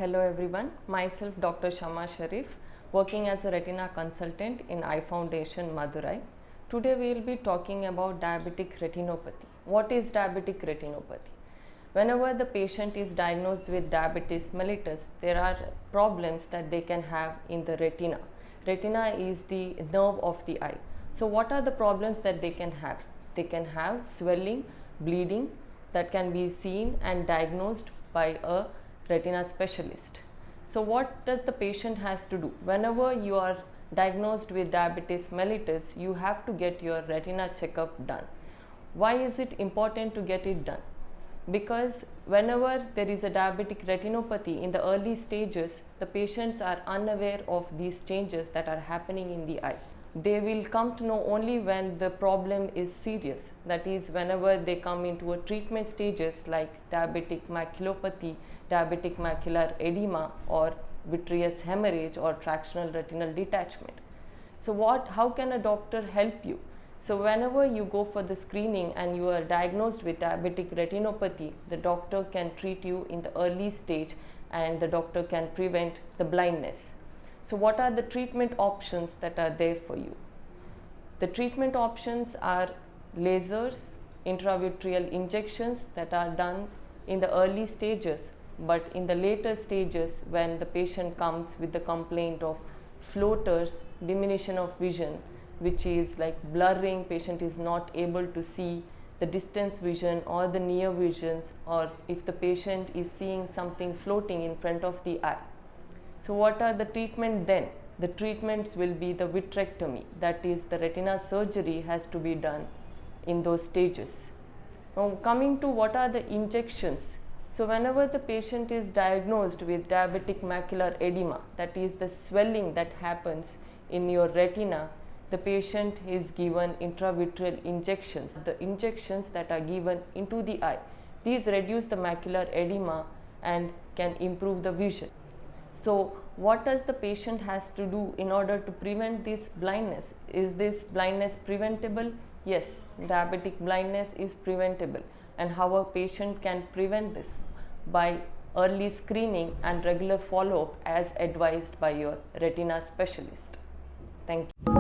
Hello everyone, myself Dr. Shama Sharief, working as a retina consultant in Eye Foundation, Madurai. Today we will be talking about diabetic retinopathy. What is diabetic retinopathy? Whenever the patient is diagnosed with diabetes mellitus, there are problems that they can have in the retina. Retina is the nerve of the eye. So what are the problems that they can have? They can have swelling, bleeding that can be seen and diagnosed by a retina specialist. So what does the patient has to do? Whenever you are diagnosed with diabetes mellitus, you have to get your retina checkup done. Why is it important to get it done? Because whenever there is a diabetic retinopathy in the early stages, the patients are unaware of these changes that are happening in the eye. They will come to know only when the problem is serious. That is, whenever they come into a treatment stages like diabetic maculopathy, diabetic macular edema, or vitreous hemorrhage or tractional retinal detachment. So how can a doctor help you? So whenever you go for the screening and you are diagnosed with diabetic retinopathy, the doctor can treat you in the early stage and the doctor can prevent the blindness. So what are the treatment options that are there for you? The treatment options are lasers, intravitreal injections that are done in the early stages, but in the later stages when the patient comes with the complaint of floaters, diminution of vision, which is like blurring, patient is not able to see the distance vision or the near visions, or if the patient is seeing something floating in front of the eye. So what are the treatment then? The treatments will be the vitrectomy, that is the retina surgery has to be done in those stages. Now coming to what are the injections. So whenever the patient is diagnosed with diabetic macular edema, that is the swelling that happens in your retina, the patient is given intravitreal injections. The injections that are given into the eye, these reduce the macular edema and can improve the vision. So what does the patient has to do in order to prevent this blindness? Is this blindness preventable? Yes, diabetic blindness is preventable. And how a patient can prevent this? By early screening and regular follow-up as advised by your retina specialist. Thank you.